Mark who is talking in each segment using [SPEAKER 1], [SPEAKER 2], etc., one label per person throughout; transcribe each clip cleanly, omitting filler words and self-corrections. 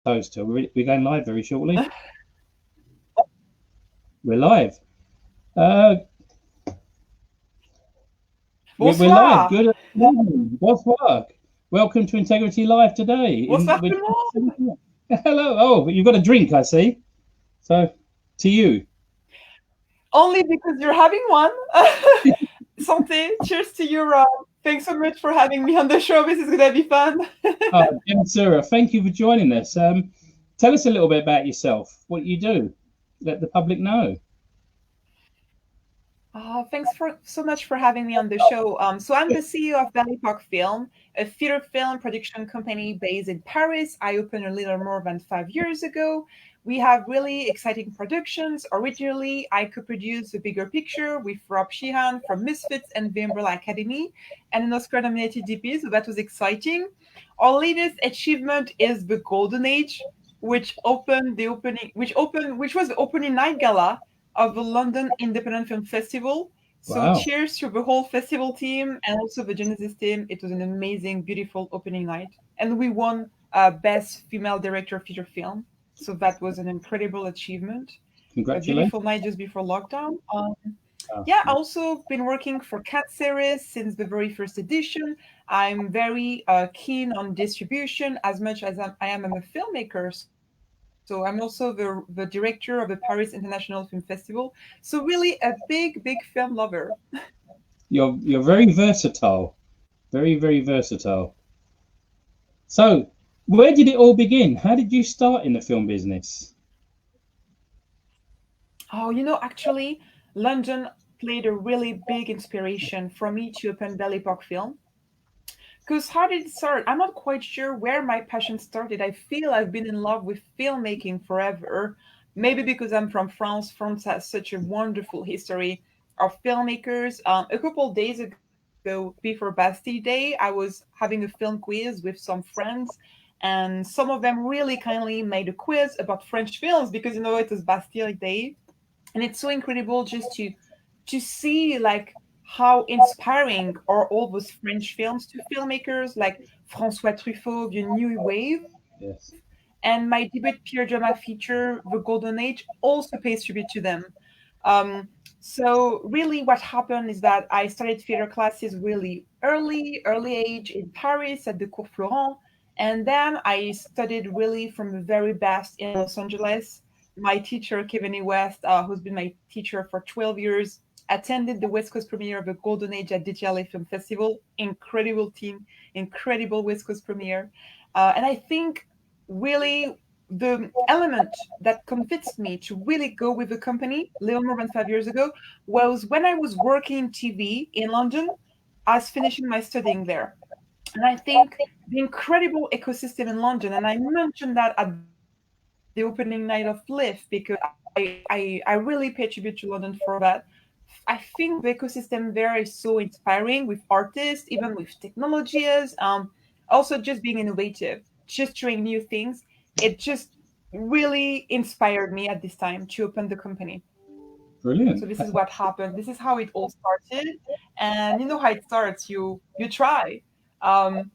[SPEAKER 1] Toast. We're going live very shortly. We're live. Uh, we're live.
[SPEAKER 2] Bonsoir.
[SPEAKER 1] Good morning. Bonsoir. Welcome to Integrity Live today.
[SPEAKER 2] Bonsoir tout le monde.
[SPEAKER 1] Hello. Oh, you've got a drink, I see. So, to you.
[SPEAKER 2] Only because you're having one. Santé. Cheers to you, Rob. Thanks so much for having me on the show. This is going to be fun.
[SPEAKER 1] Jenna Suru, thank you for joining us. Tell us a little bit about yourself. What you do. Let the public know.
[SPEAKER 2] Thanks so much for having me on the show. So I'm the CEO of Belle Epoque Film, a feature film production company based in Paris. I opened a little more than 5 years ago. We have really exciting productions. Originally, I co-produced The Bigger Picture with Rob Sheehan from Misfits and the Umbrella Academy, and an Oscar-nominated DP, so that was exciting. Our latest achievement is The Golden Age, which was the opening night gala of the London Independent Film Festival. So
[SPEAKER 1] Wow.
[SPEAKER 2] cheers to the whole festival team and also the Genesis team. It was an amazing, beautiful opening night. And we won Best Female Director Feature Film. So that was an incredible achievement. A
[SPEAKER 1] Congratulations.
[SPEAKER 2] beautiful night just before lockdown.
[SPEAKER 1] Oh,
[SPEAKER 2] Yeah, also been working for Cat Series since the very first edition. I'm very keen on distribution as much as I am a filmmaker. So I'm also the director of the Paris International Film Festival. So really a big, big film lover.
[SPEAKER 1] you're very versatile. Very versatile. So, where did it all begin? How did you start in the film business?
[SPEAKER 2] Oh, actually, London played a really big inspiration for me to open Belle Epoque Film. Because how did it start? I'm not quite sure where my passion started. I feel I've been in love with filmmaking forever. Maybe because I'm from France. France has such a wonderful history of filmmakers. A couple days ago, before Bastille Day, I was having a film quiz with some friends, and some of them really kindly made a quiz about French films because it was Bastille Day, and it's so incredible just to see like how inspiring are all those French films to filmmakers like François Truffaut, the New Wave,
[SPEAKER 1] Yes.
[SPEAKER 2] and my debut peer drama feature, The Golden Age, also pays tribute to them. Um, so really, what happened is that I started theater classes really early age in Paris at the Cours Florent, and then I studied really from the very best in Los Angeles. My teacher, Kevin West, who's been my teacher for 12 years, attended the West Coast premiere of the Golden Age at DTLA Film Festival. Incredible team, incredible West Coast premiere. And I think really the element that convinced me to really go with the company a little more than 5 years ago was when I was working in TV in London as finishing my studying there. And I think the incredible ecosystem in London, and I mentioned that at the opening night of Lift because I really pay tribute to London for that. I think the ecosystem there is so inspiring with artists, even with technologies, also just being innovative, just trying new things. It just really inspired me at this time to open the company. So
[SPEAKER 1] Brilliant.
[SPEAKER 2] this is what happened. This is how it all started, and you know how it starts. You try, um,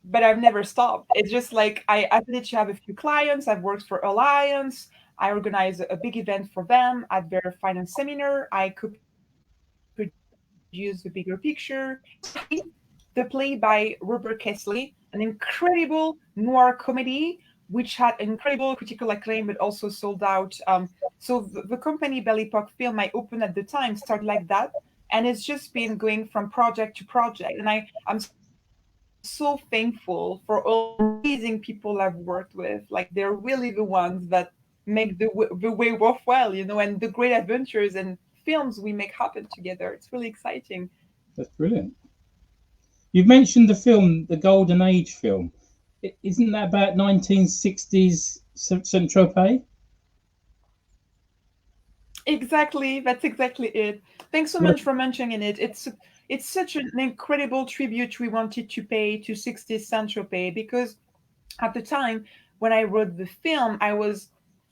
[SPEAKER 2] but I've never stopped. It's just like I managed to have a few clients. I've worked for Alliance. I organized a big event for them at their finance seminar. I co-produced the bigger picture. The play by Robert Kesley, an incredible noir comedy which had incredible critical acclaim but also sold out. So the company Belle Epoque Film I opened at the time started like that, and it's just been going from project to project. And I'm so thankful for all the amazing people I've worked with. Like they're really the ones that make the way worthwhile, and the great adventures and films we make happen together. It's really exciting.
[SPEAKER 1] That's brilliant. You've mentioned the film, the Golden Age film. Isn't that about 1960s Saint Tropez?
[SPEAKER 2] Exactly, that's exactly it. Thanks so
[SPEAKER 1] What
[SPEAKER 2] much for mentioning it. It's such an incredible tribute we wanted to pay to 60 Saint-Tropez because at the time when I wrote the film, I was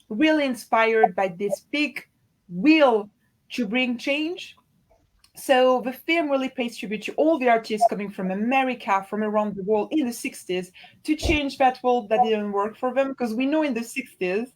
[SPEAKER 2] really inspired by this big will to bring change. So the film really pays tribute to all the artists coming from America, from around the world in the 60s to change that world that didn't work for them. Because we know in the 60s,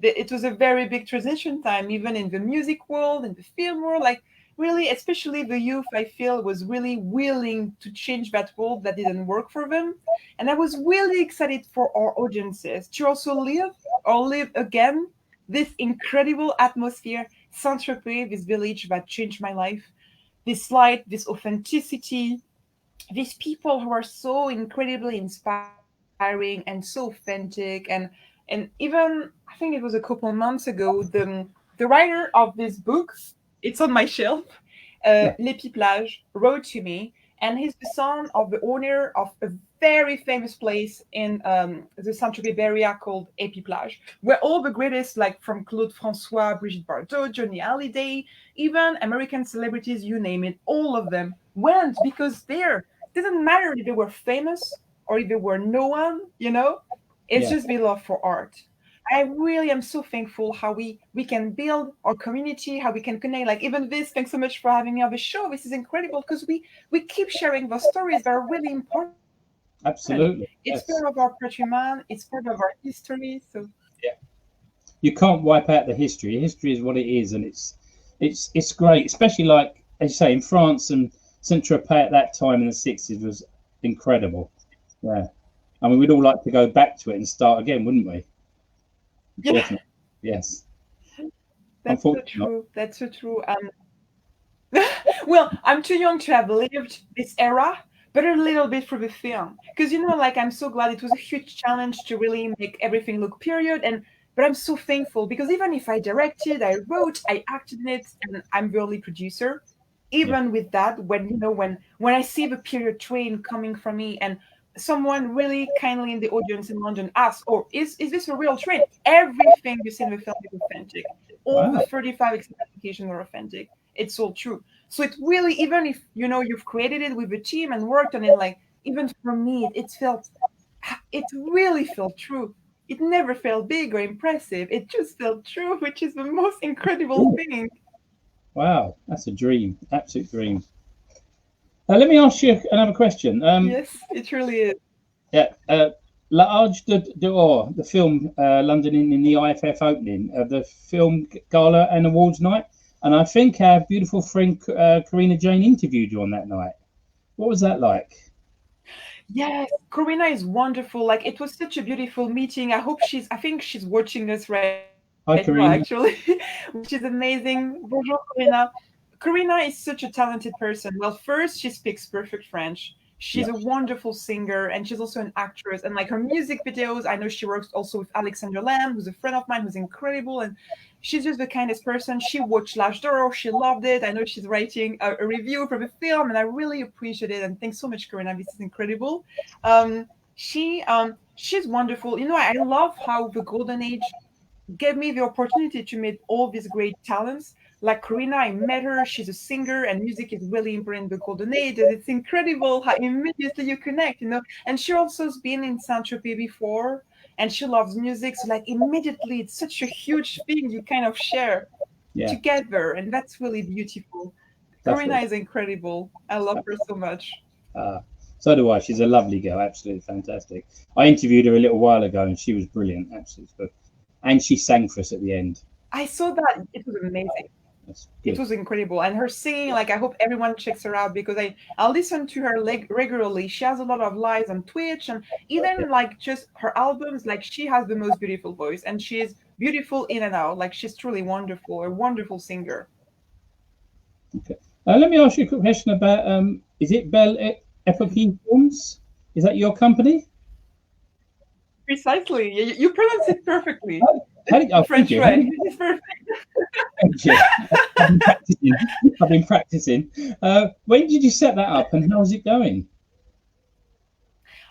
[SPEAKER 2] it was a very big transition time, even in the music world, in the film world. Like, really, especially the youth, I feel, was really willing to change that world that didn't work for them. And I was really excited for our audiences to also live again this incredible atmosphere, Saint-Tropez, this village that changed my life, this light, this authenticity, these people who are so incredibly inspiring and so authentic, and even I think it was a couple months ago, the writer of this book, it's on my shelf,
[SPEAKER 1] Yeah.
[SPEAKER 2] L'Epi Plage, wrote to me, and he's the son of the owner of a very famous place in the Saint-Tropez area called Epi Plage, where all the greatest, like from Claude Francois, Brigitte Bardot, Johnny Hallyday, even American celebrities, you name it, all of them went because there, it doesn't matter if they were famous or if they were no one, it's
[SPEAKER 1] Yeah.
[SPEAKER 2] just the love for art. I really am so thankful how we can build our community, how we can connect. Like even this, thanks so much for having me on the show. This is incredible because we keep sharing those stories that are really important. It's part of our
[SPEAKER 1] Absolutely. Yes.
[SPEAKER 2] patrimoine, it's part of our history. So
[SPEAKER 1] Yeah. You can't wipe out the history. History is what it is, and it's great, especially like as you say in France and Saint Tropez at that time in the '60s was incredible. Yeah. I mean, we'd all like to go back to it and start again, wouldn't we?
[SPEAKER 2] yeah,
[SPEAKER 1] Definitely. Yes.
[SPEAKER 2] that's so
[SPEAKER 1] Unfortunately not.
[SPEAKER 2] true. That's so true. Well, I'm too young to have lived this era, but a little bit for the film. Because like I'm so glad it was a huge challenge to really make everything look period, and but I'm so thankful because even if I directed, I wrote, I acted in it, and I'm the only producer.
[SPEAKER 1] Yeah.
[SPEAKER 2] Even with that, when I see the period train coming from me and someone really kindly in the audience in London asks, "Oh, is this a real train?" Everything you see in the film is authentic. All the
[SPEAKER 1] Wow.
[SPEAKER 2] 35 expression are authentic. It's all true. So it really, even if you've created it with a team and worked on it, like even for me, it really felt true. It never felt big or impressive. It just felt true, which is the most incredible thing.
[SPEAKER 1] Wow. That's a dream. Absolute dream. Let me ask you another question.
[SPEAKER 2] Yes, it really is.
[SPEAKER 1] Yeah. L'Arche d'Or, the film, London in the IFF opening, the film gala and awards night. And I think our beautiful friend Karina Jane interviewed you on that night. What was that like?
[SPEAKER 2] Yes, Corina is wonderful. Like it was such a beautiful meeting. I think she's watching us right now,
[SPEAKER 1] Hi,
[SPEAKER 2] actually,
[SPEAKER 1] Karina.
[SPEAKER 2] which is amazing. Bonjour, Corina. Corina is such a talented person. Well, first, she speaks perfect French. She's a
[SPEAKER 1] Yeah.
[SPEAKER 2] wonderful singer and she's also an actress. And like her music videos, I know she works also with Alexander Lamb, who's a friend of mine who's incredible. And she's just the kindest person. She watched L'Âge d'Or. She loved it. I know she's writing a review for the film and I really appreciate it. And thanks so much, Corina. This is incredible. She's wonderful. I love how the golden age gave me the opportunity to meet all these great talents. Like Karina, I met her. She's a singer, and music is really important in the golden age. And it's incredible how immediately you connect. And she also has been in Saint Tropez before, and she loves music. So, like, immediately, it's such a huge thing you kind of share
[SPEAKER 1] Yeah.
[SPEAKER 2] together, and that's really beautiful. Karina
[SPEAKER 1] Lovely.
[SPEAKER 2] is incredible. I love her so much.
[SPEAKER 1] Uh, so do I. She's a lovely girl. Absolutely fantastic. I interviewed her a little while ago, and she was brilliant. Absolutely. And she sang for us at the end.
[SPEAKER 2] I saw that. It was amazing.
[SPEAKER 1] That's
[SPEAKER 2] It
[SPEAKER 1] good.
[SPEAKER 2] was incredible, and her singing, like, I hope everyone checks her out because I listen to her regularly. She has a lot of lives on Twitch, and
[SPEAKER 1] Yeah.
[SPEAKER 2] even like just her albums, like she has the most beautiful voice and she is beautiful in and out. Like she's truly wonderful, a wonderful singer.
[SPEAKER 1] Okay. Let me ask you a quick question about is it Belle Epoque Films? Is that your company?
[SPEAKER 2] Precisely. You pronounce it perfectly.
[SPEAKER 1] How did,
[SPEAKER 2] The
[SPEAKER 1] oh, thank
[SPEAKER 2] French
[SPEAKER 1] you. How
[SPEAKER 2] way.
[SPEAKER 1] did,
[SPEAKER 2] It's perfect.
[SPEAKER 1] thank you. I've been practicing. I've been practicing. When did you set that up, and how's it going?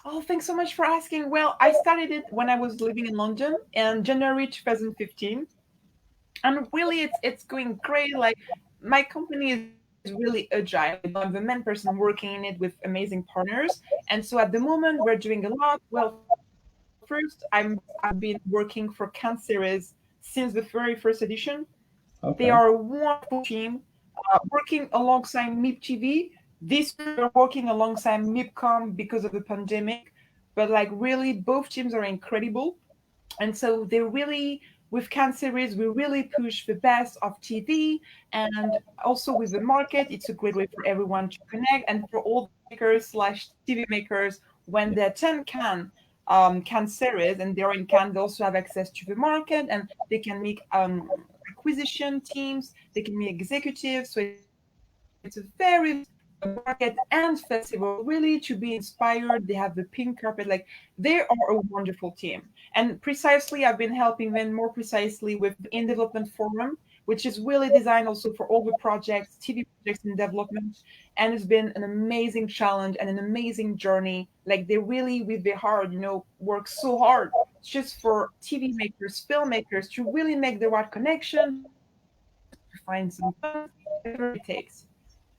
[SPEAKER 2] Oh, thanks so much for asking. Well, I started it when I was living in London in January 2015. And really it's going great. Like my company is really agile. I'm the main person working in it with amazing partners. And so at the moment we're doing a lot. Well, first I've been working for Can Series since the very first edition. They are
[SPEAKER 1] Okay.
[SPEAKER 2] a wonderful team. working alongside MIP TV. This year we're working alongside MIPCOM because of the pandemic, but like really both teams are incredible. And so they really, with Can series, we really push the best of TV, and also with the market, it's a great way for everyone to connect, and for all the makers slash TV makers when
[SPEAKER 1] Yeah.
[SPEAKER 2] they attend Can series and they're in Can, they also have access to the market, and they can make acquisition teams, they can be executives. So it's a very market and festival really to be inspired. They have the pink carpet, like they are a wonderful team. And precisely, I've been helping them more precisely with the In Development Forum, which is really designed also for all the projects, TV projects in development. And it's been an amazing challenge and an amazing journey. Like they really, with their heart, work so hard just for TV makers, filmmakers to really make the right connections, to find some funds, whatever it takes.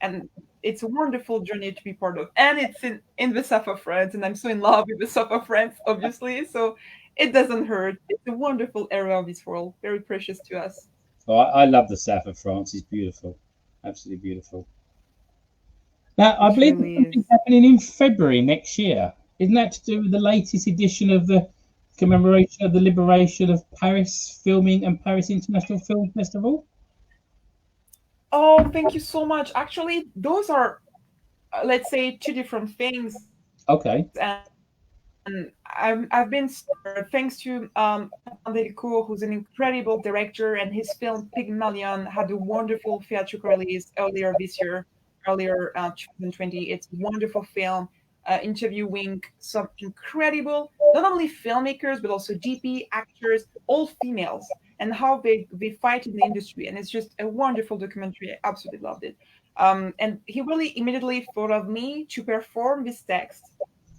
[SPEAKER 2] And it's a wonderful journey to be part of. And it's in the south of France, and I'm so in love with the south of France, obviously. So it doesn't hurt. It's a wonderful area of this world, very precious to us.
[SPEAKER 1] Oh, I love the south of France. It's beautiful, absolutely beautiful. Now, I
[SPEAKER 2] It
[SPEAKER 1] believe there's
[SPEAKER 2] really
[SPEAKER 1] something
[SPEAKER 2] is.
[SPEAKER 1] happening in February next year. Isn't that to do with the latest edition of the commemoration of the liberation of Paris Filming and Paris International Film Festival?
[SPEAKER 2] Oh, thank you so much. Actually, those are, let's say, two different things.
[SPEAKER 1] Okay.
[SPEAKER 2] And I've been thanks to Antoine Delicourt, who's an incredible director, and his film Pygmalion had a wonderful theatrical release earlier 2020. It's a wonderful film, interviewing some incredible, not only filmmakers but also GP actors, all females, and how they fight in the industry. And it's just a wonderful documentary. I absolutely loved it. And he really immediately thought of me to perform this text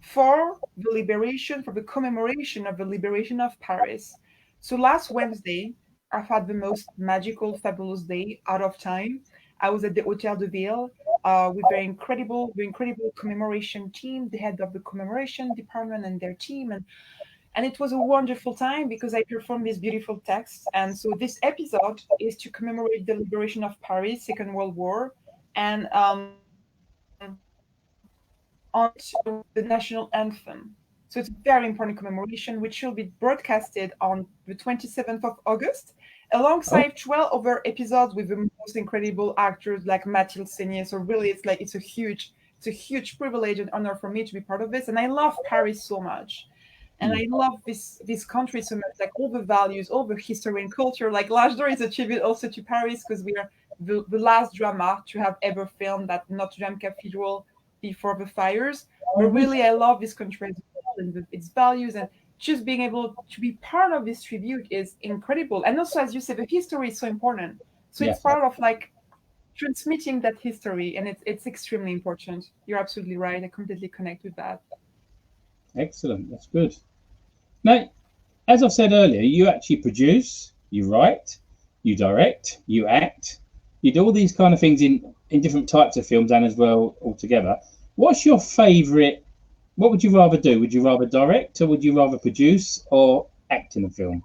[SPEAKER 2] for the commemoration of the liberation of Paris. So last Wednesday, I've had the most magical, fabulous day out of time. I was at the Hotel de Ville with the incredible commemoration team, the head of the commemoration department and their team, and it was a wonderful time because I performed this beautiful text. And so this episode is to commemorate the liberation of Paris, Second World War, and on the national anthem. So it's a very important commemoration, which will be broadcasted on the 27th of August,
[SPEAKER 1] Oh,
[SPEAKER 2] alongside 12 other episodes with the most incredible actors like Mathilde Seigner. So really, it's a huge privilege and honor for me to be part of this. And I love Paris so much. And
[SPEAKER 1] mm,
[SPEAKER 2] I love this country so much, like all the values, all the history and culture. Like L'Âge d'Or is a tribute also to Paris because we are the last drama to have ever filmed at Notre Dame Cathedral before the fires. But
[SPEAKER 1] oh,
[SPEAKER 2] really, I love this country as well and its values, and just being able to be part of this tribute is incredible. And also, as you said, the history is so important. So it's
[SPEAKER 1] yes,
[SPEAKER 2] part of like transmitting that history, and it's extremely important. You're absolutely right. I completely connect with that.
[SPEAKER 1] excellent. That's good. Now, as I've said earlier, you actually produce, you write, you direct, you act, you do all these kind of things in different types of films and as well altogether. What's your favourite? What would you rather do? Would you rather direct, or would you rather produce, or act in a film,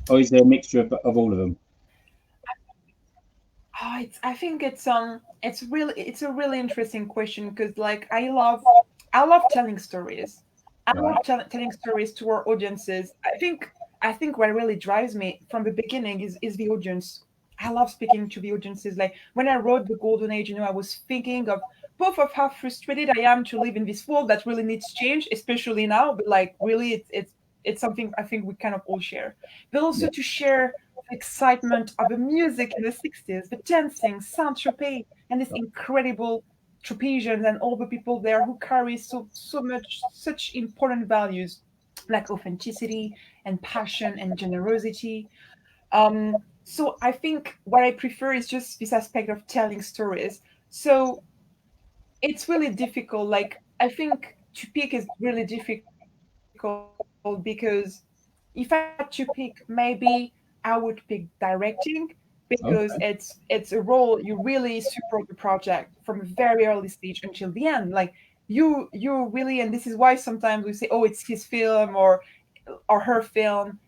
[SPEAKER 1] or is there a mixture of all of them?
[SPEAKER 2] I think it's a really interesting question because like I love telling stories. I
[SPEAKER 1] Right.
[SPEAKER 2] love telling stories to our audiences. I think what really drives me from the beginning is the audience. I love speaking to the audiences. Like when I wrote The Golden Age, I was thinking of both of how frustrated I am to live in this world that really needs change, especially now. But like really, it's something I think we kind of all share. But also
[SPEAKER 1] Yeah.
[SPEAKER 2] to share the excitement of the music in the 60s, the dancing, Saint Tropez, and this incredible Tropesians and all the people there who carry so much such important values like authenticity and passion and generosity. So I think what I prefer is just this aspect of telling stories. So it's really difficult. Like I think to pick is really difficult because if I had to pick, maybe I would pick directing because it's
[SPEAKER 1] Okay.
[SPEAKER 2] it's a role you really support the project from a very early stage until the end. Like you really, and this is why sometimes we say, oh, it's his film or her film.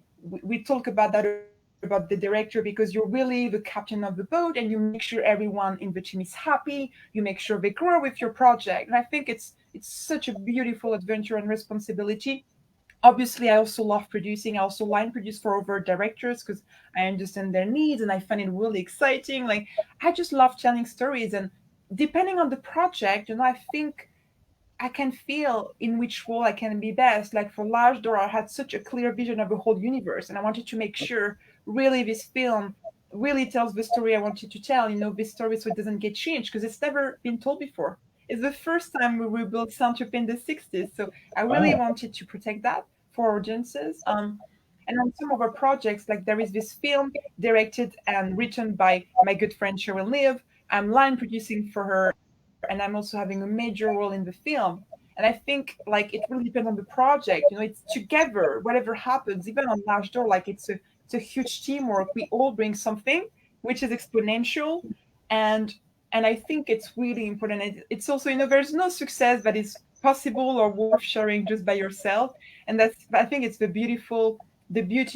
[SPEAKER 2] We talk about that a lot. about the director because you're really the captain of the boat and you make sure everyone in the team is happy, you make sure they grow with your project. And I think it's such a beautiful adventure and responsibility. Obviously, I also love producing. I also line produce for other directors because I understand their needs and I find it really exciting. Like, I just love telling stories. And depending on the project, I think I can feel in which role I can be best. Like for Large Door, I had such a clear vision of the whole universe, and I wanted to make sure really this film really tells the story I wanted to tell. This story so it doesn't get changed because it's never been told before. It's the first time we rebuilt Saint-Tropez in the 60s, so I really
[SPEAKER 1] Wow.
[SPEAKER 2] wanted to protect that for audiences. And on some of our projects, like there is this film directed and written by my good friend Cheryl Live. I'm line producing for her, and I'm also having a major role in the film. And I think like it really depends on the project. It's together, whatever happens, even on Large Door, like it's a huge teamwork. We all bring something which is exponential, and and I think it's really important. It's also, there's no success that is possible or worth sharing just by yourself. And I think it's the beauty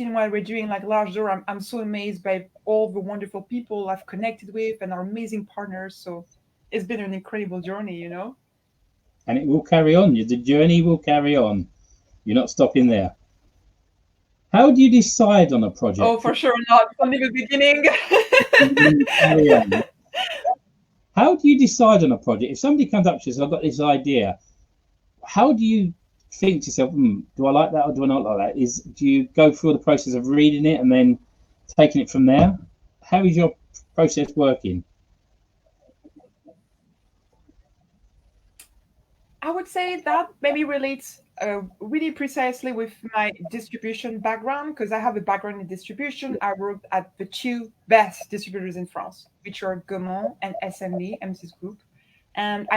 [SPEAKER 2] in what we're doing, like Large Door. I'm so amazed by all the wonderful people I've connected with and our amazing partners. So it's been an incredible journey.
[SPEAKER 1] And it will carry on. The journey will carry on. You're not stopping there. How do you decide on a
[SPEAKER 2] Oh,
[SPEAKER 1] project?
[SPEAKER 2] for sure not. Only the beginning.
[SPEAKER 1] Carry on. How do you decide on a project? If somebody comes up to you and says, I've got this idea, how do you think to yourself, do I like that or do I not like that? Do you go through the process of reading it and then taking it from there? How is your process working?
[SPEAKER 2] I would say that maybe relates really precisely with my distribution background because I have a background in distribution. I worked at the two best distributors in France, which are Gaumont and SMB, MC's Group. And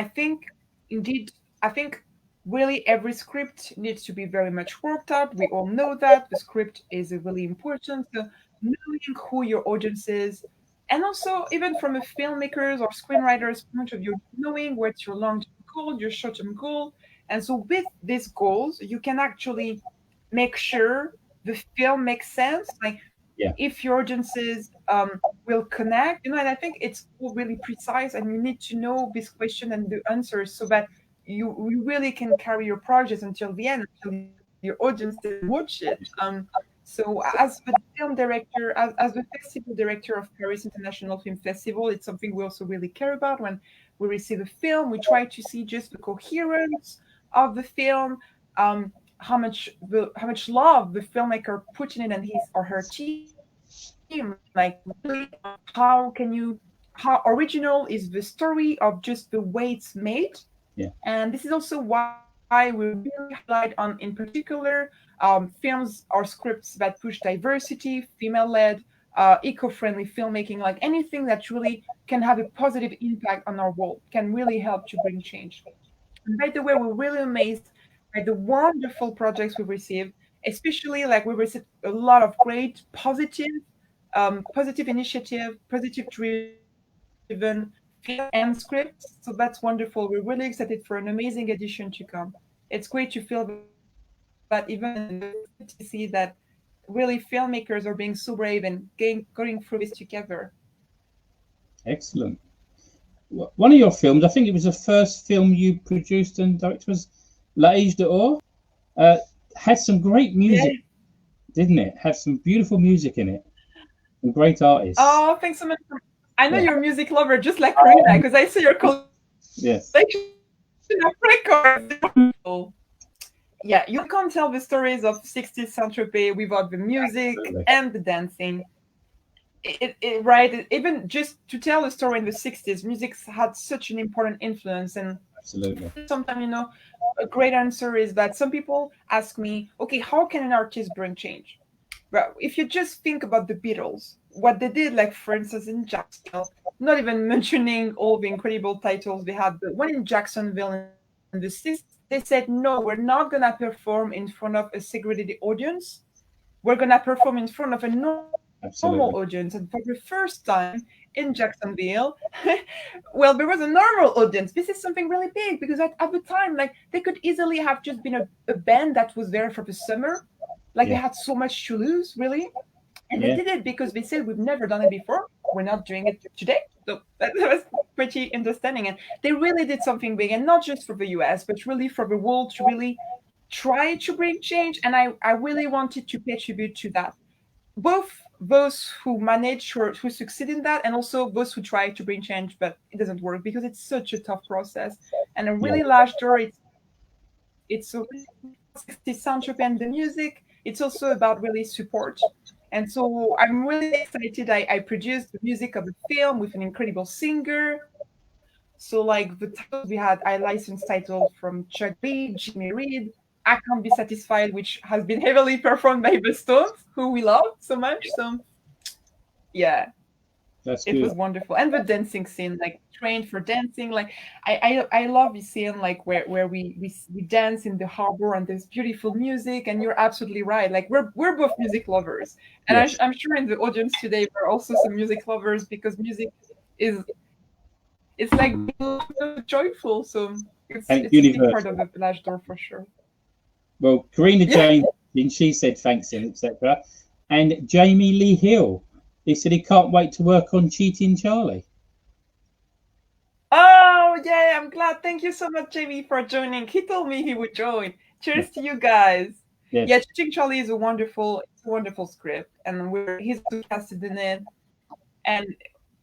[SPEAKER 2] indeed, I think really every script needs to be very much worked out. We all know that the script is really important. So knowing who your audience is, and also even from a filmmaker's or screenwriter's point of view, knowing what's your long-term goal, your short-term goal. And so with these goals, you can actually make sure the film makes sense. Like
[SPEAKER 1] Yeah,
[SPEAKER 2] if your audiences will connect, and I think it's all really precise, and you need to know this question and the answers so that you really can carry your project until the end, until your audiences watch it. So as the film director, as the festival director of Paris International Film Festival, it's something we also really care about. When we receive a film, we try to see just the coherence of the film, how much love the filmmaker put in it and his or her team. Like really, how original is the story of just the way it's made.
[SPEAKER 1] yeah,
[SPEAKER 2] And this is also why we really highlight on, in particular, films or scripts that push diversity, female-led, eco-friendly filmmaking, like anything that really can have a positive impact on our world, can really help to bring change. And by the way, we're really amazed by the wonderful projects we've received, especially like we received a lot of great positive initiative, positive driven film and scripts. So that's wonderful. We're really excited for an amazing edition to come. It's great to feel that even in the to see that really filmmakers are being so brave and going through this together.
[SPEAKER 1] excellent. One of your films, I think it was the first film you produced and directed, was L'Age d'Or. Uh, had some great music,
[SPEAKER 2] Yeah.
[SPEAKER 1] didn't it? Had some beautiful music in it and great artists.
[SPEAKER 2] Oh, thanks so much. I know
[SPEAKER 1] Yeah.
[SPEAKER 2] you're a music lover, just like Karina, because I see your collection of
[SPEAKER 1] Yes.
[SPEAKER 2] records. They're wonderful. Yeah, you can't tell the stories of 60s Saint-Tropez without the music
[SPEAKER 1] Absolutely.
[SPEAKER 2] and the dancing. Right? Even just to tell a story in the 60s, music had such an important influence. And
[SPEAKER 1] Absolutely.
[SPEAKER 2] sometimes, a great answer is that some people ask me, okay, how can an artist bring change? Well, if you just think about the Beatles, what they did, like for instance in Jacksonville, not even mentioning all the incredible titles they had, but when in Jacksonville in the 60s, they said, no, we're not going to perform in front of a segregated audience. We're going to perform in front of a normal audience. And for
[SPEAKER 1] Absolutely.
[SPEAKER 2] the first time in Jacksonville, well, there was a normal audience. This is something really big because at the time, like they could easily have just been a band that was there for the summer. Like they
[SPEAKER 1] Yeah.
[SPEAKER 2] had so much to lose, really. And they did it because they said, we've never done it before. We're not doing it today. So that was pretty understanding. And they really did something big, and not just for the US, but really for the world, to really try to bring change. And I really wanted to pay tribute to that. Both those who manage or who succeed in that, and also those who try to bring change, but it doesn't work because it's such a tough process. And a really large door, it's a 60 soundtrack and the music. It's also about really support. And so I'm really excited. I produced the music of the film with an incredible singer. So like the titles we had, I licensed titles from Chuck B, Jimmy Reed, I Can't Be Satisfied, which has been heavily performed by the Stones, who we love so much. So yeah, it was wonderful. And the dancing scene, like trained for dancing. Like I love the scene like where we dance in the harbor and there's beautiful music. And you're absolutely right. Like we're both music lovers. And
[SPEAKER 1] Yes.
[SPEAKER 2] I'm sure in the audience today we're also some music lovers, because music is it's like joyful. So it's a big part of the Village Door for sure.
[SPEAKER 1] Well, Karina Jane, she said thanks him, etc. And Jamie Lee Hill, he said he can't wait to work on Cheating Charlie.
[SPEAKER 2] Oh yeah, I'm glad. Thank you so much, Jamie, for joining. He told me he would join. Cheers to you guys.
[SPEAKER 1] Yes.
[SPEAKER 2] Yeah, Cheating Charlie is a wonderful script, and he's casted in it. And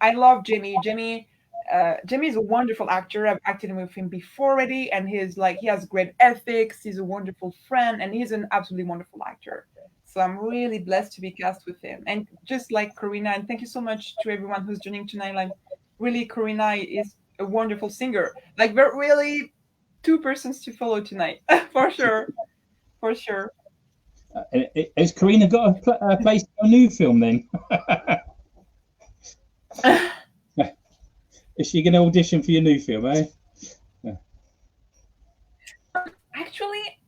[SPEAKER 2] I love Jamie. Jamie is a wonderful actor. I've acted with him before already, and he has great ethics. He's a wonderful friend, and he's an absolutely wonderful actor. So I'm really blessed to be cast with him. And just like Karina, and thank you so much to everyone who's joining tonight. Like, really, Karina is a wonderful singer. Like, we're really two persons to follow tonight, for sure, for sure.
[SPEAKER 1] Has Karina got a place in a new film then? Is she going to audition for your new film, eh?
[SPEAKER 2] Actually,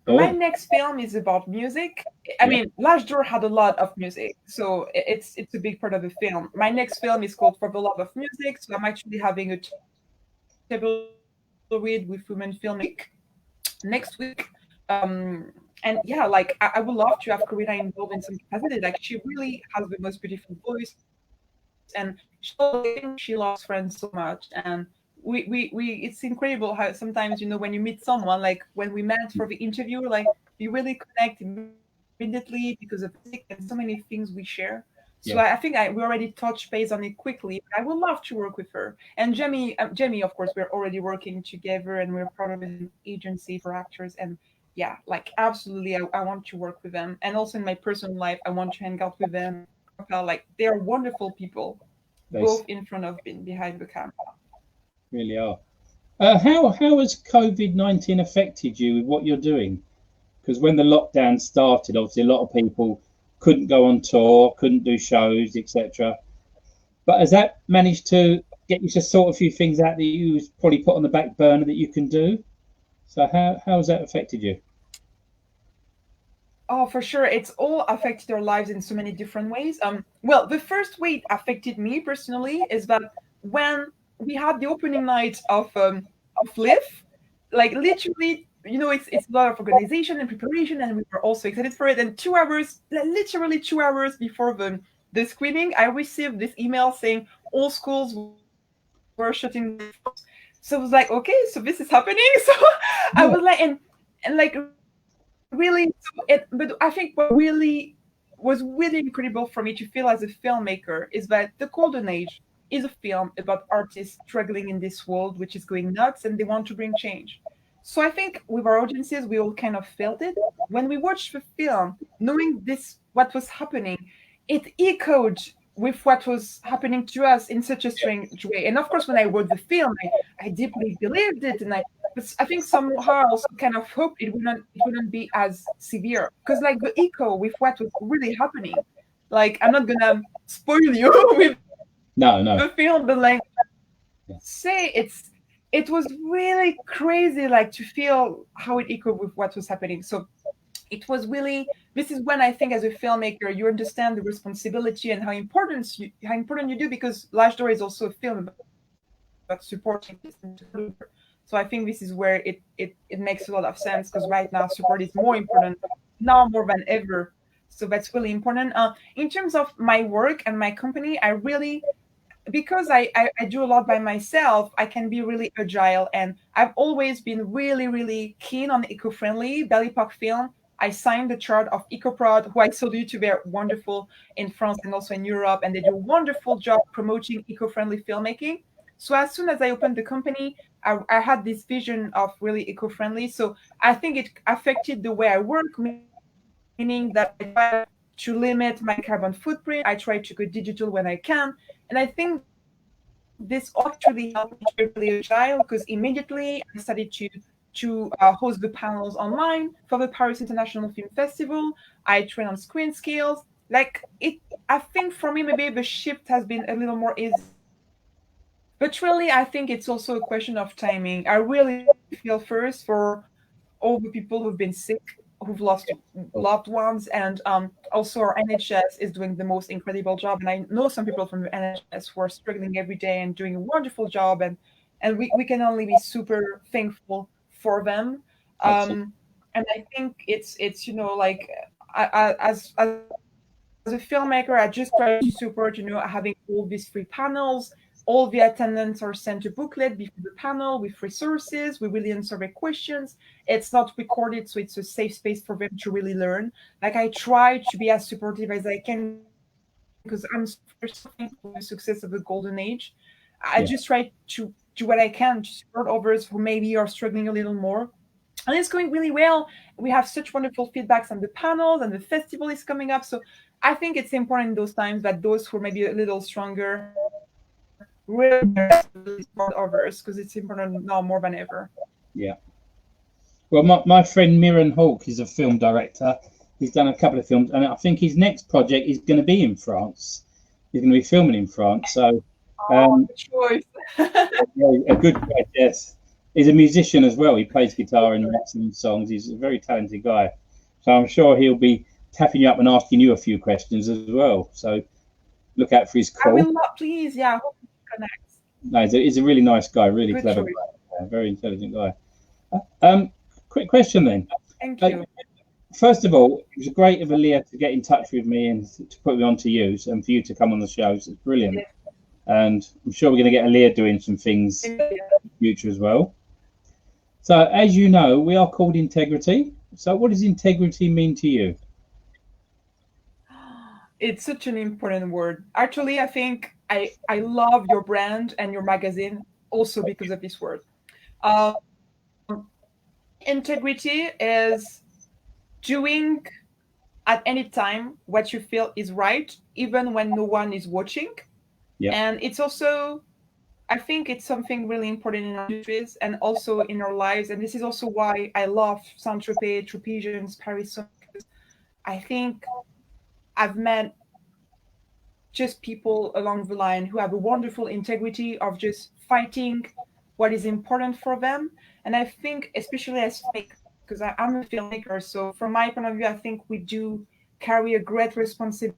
[SPEAKER 2] my next film is about music. I mean, Last Door had a lot of music, so it's a big part of the film. My next film is called For the Love of Music, so I'm actually having a table read with Women Film Week next week. And yeah, like I would love to have Karina involved in some capacity. Like, she really has the most beautiful voice, and she loves Friends so much. And we it's incredible how sometimes, when you meet someone, like when we met for the interview, like you really connect immediately because of music and so many things we share. So I think we already touched base on it quickly. I would love to work with her. And Jamie, of course, we're already working together, and we're part of an agency for actors. And yeah, like absolutely, I want to work with them. And also in my personal life, I want to hang out with them. Like, they are wonderful people, both in front of and behind the camera.
[SPEAKER 1] Really are. How has COVID-19 affected you with what you're doing? Because when the lockdown started, obviously a lot of people couldn't go on tour, couldn't do shows, etc. But has that managed to get you to sort a few things out that you probably put on the back burner that you can do? So how has that affected you?
[SPEAKER 2] Oh, for sure. It's all affected our lives in so many different ways. Well, the first way it affected me personally is that when we had the opening night of Live, like literally, it's a lot of organization and preparation, and we were also excited for it. And 2 hours, literally 2 hours before the screening, I received this email saying all schools were shutting down. So I was like, okay, so this is happening. So I was like, and like really, but I think what really was really incredible for me to feel as a filmmaker is that The Golden Age is a film about artists struggling in this world, which is going nuts, and they want to bring change. So I think with our audiences, we all kind of felt it. When we watched the film, knowing what was happening, it echoed with what was happening to us in such a strange way. And of course, when I wrote the film, I deeply believed it, and I think somehow I also kind of hoped it wouldn't be as severe, because like the echo with what was really happening. Like, I'm not gonna spoil you with the film, but like it was really crazy, like to feel how it echoed with what was happening. So it was really, this is when I think as a filmmaker you understand the responsibility and how important you do, because Last Door is also a film about supporting this. So I think this is where it makes a lot of sense, because right now support is more important now more than ever. So that's really important. In terms of my work and my company, I really, because I do a lot by myself, I can be really agile. And I've always been really, really keen on eco-friendly. Belly Park Film, I signed the chart of EcoProd, who I told you to be wonderful in France and also in Europe. And they do a wonderful job promoting eco-friendly filmmaking. So as soon as I opened the company, I had this vision of really eco-friendly. So I think it affected the way I work, meaning that I try to limit my carbon footprint. I try to go digital when I can. And I think this all actually helped me to be really agile because immediately I started to host the panels online for the Paris International Film Festival. I train on screen skills. Like it, I think for me maybe the shift has been a little more easy. But really, I think it's also a question of timing. I really feel first for all the people who've been sick, who've lost loved ones, and also our NHS is doing the most incredible job. And I know some people from the NHS who are struggling every day and doing a wonderful job, and we can only be super thankful for them. Um,
[SPEAKER 1] Absolutely.
[SPEAKER 2] and I think it's like as a filmmaker, I just try to support having all these free panels. All the attendants are sent a booklet before the panel with resources. We really answer their questions. It's not recorded, so it's a safe space for them to really learn. Like I try to be as supportive as I can because I'm so thankful for the success of the golden age. I just try
[SPEAKER 1] Yeah.
[SPEAKER 2] to do what I can to support others who maybe are struggling a little more, and it's going really well. We have such wonderful feedbacks on the panels, and the festival is coming up. So I think it's important in those times that those who are maybe a little stronger really do their best to really support others because it's important now more than ever.
[SPEAKER 1] Yeah. Well, my friend Miran Hawk is a film director. He's done a couple of films, and I think his next project is going to be in France. He's going to be filming in France. So,
[SPEAKER 2] Oh,
[SPEAKER 1] um,
[SPEAKER 2] good choice.
[SPEAKER 1] a good choice, yes. He's a musician as well. He plays guitar and writes some songs. He's a very talented guy. So I'm sure he'll be tapping you up and asking you a few questions as well. So look out for his
[SPEAKER 2] I
[SPEAKER 1] call.
[SPEAKER 2] will not, please. Yeah, I hope we connect.
[SPEAKER 1] No, he's a really nice guy, really
[SPEAKER 2] Good
[SPEAKER 1] clever
[SPEAKER 2] choice.
[SPEAKER 1] guy, very intelligent guy. Um, quick question then.
[SPEAKER 2] Thank
[SPEAKER 1] Uh,
[SPEAKER 2] you.
[SPEAKER 1] First of all, it was great of Aaliyah to get in touch with me and to put me on to you and for you to come on the show. So it's brilliant. And I'm sure we're going to get Aaliyah doing some things in the future as well. So, as you know, we are called integrity. So, what does integrity mean to you?
[SPEAKER 2] It's such an important word. Actually, I think I love your brand and your magazine also because of this word. Um, for me, integrity is doing at any time what you feel is right, even when no one is watching.
[SPEAKER 1] Yeah,
[SPEAKER 2] And it's also, I think it's something really important in our industries and also in our lives. And this is also why I love Saint Tropez, Tropesians, Paris so much, because I think I've met just people along the line who have a wonderful integrity of just fighting what is important for them. And I think, especially as filmmakers, because I'm a filmmaker, so from my point of view, I think we do carry a great responsibility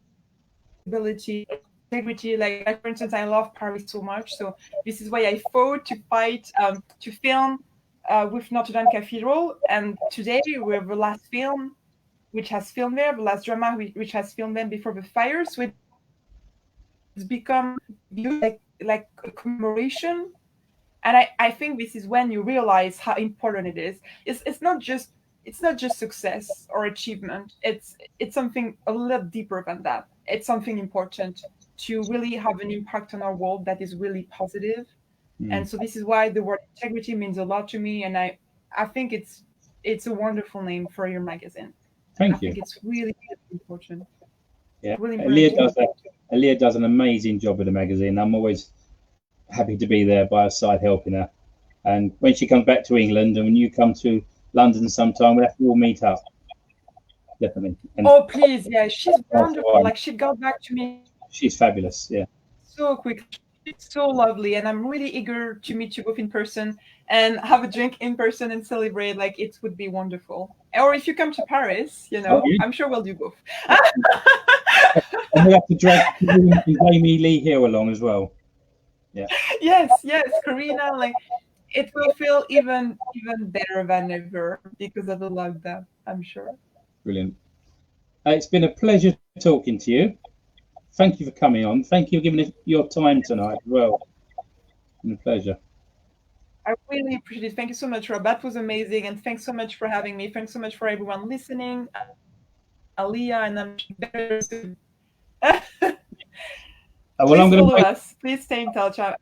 [SPEAKER 2] of integrity. Like for instance, I love Paris so much, so this is why I fought to fight to film with Notre Dame Cathedral. And today we have the last film which has filmed there, the last drama which has filmed them before the fire. So it's become viewed like a commemoration. And I think this is when you realize how important it is. It's not just success or achievement. It's something a little deeper than that. It's something important to really have an impact on our world that is really positive.
[SPEAKER 1] mm,
[SPEAKER 2] And so this is why the word integrity means a lot to me. And I think it's a wonderful name for your magazine. I
[SPEAKER 1] thank you.
[SPEAKER 2] think it's really, really important.
[SPEAKER 1] Yeah,
[SPEAKER 2] Really important
[SPEAKER 1] Aaliyah
[SPEAKER 2] to
[SPEAKER 1] does
[SPEAKER 2] me.
[SPEAKER 1] that. Aaliyah does an amazing job with the magazine. I'm always happy to be there by her side helping her. And when she comes back to England and when you come to London sometime, we'll have to all meet up, definitely. And
[SPEAKER 2] Oh, please. Yeah, she's
[SPEAKER 1] after
[SPEAKER 2] wonderful. Like, she got back to me
[SPEAKER 1] she's fabulous. Yeah,
[SPEAKER 2] so quickly. She's so lovely. And I'm really eager to meet you both in person and have a drink in person and celebrate. Like, it would be wonderful. Or if you come to Paris,
[SPEAKER 1] oh yeah.
[SPEAKER 2] I'm sure we'll do both.
[SPEAKER 1] And we'll have to drag Jamie Lee Hill along as well. Yeah,
[SPEAKER 2] Yes, yes, Karina. Like, it will feel even better than ever because of the lockdown, I'm sure.
[SPEAKER 1] brilliant. It's been a pleasure talking to you. Thank you for coming on. Thank you for giving us your time tonight as well. It's been a pleasure.
[SPEAKER 2] I really appreciate it. Thank you so much, Rob. That was amazing. And thanks so much for having me. Thanks so much for everyone listening. Aliyah, and I'm very soon.
[SPEAKER 1] Well,
[SPEAKER 2] Please follow us. Please stay in touch on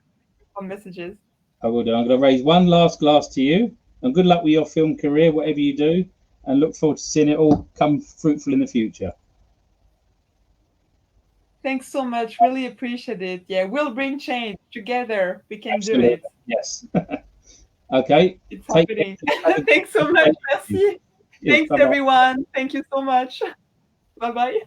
[SPEAKER 2] messages.
[SPEAKER 1] I will do. I'm going to raise one last glass to you. And good luck with your film career, whatever you do. And look forward to seeing it all come fruitful in the future.
[SPEAKER 2] Thanks so much. Really appreciate it. Yeah, we'll bring change together. We can
[SPEAKER 1] Absolutely.
[SPEAKER 2] do it.
[SPEAKER 1] Yes. Okay.
[SPEAKER 2] It's happening. Thanks so much. Merci.
[SPEAKER 1] Yes,
[SPEAKER 2] Thanks,
[SPEAKER 1] bye-bye.
[SPEAKER 2] everyone. Thank you so much. Bye-bye.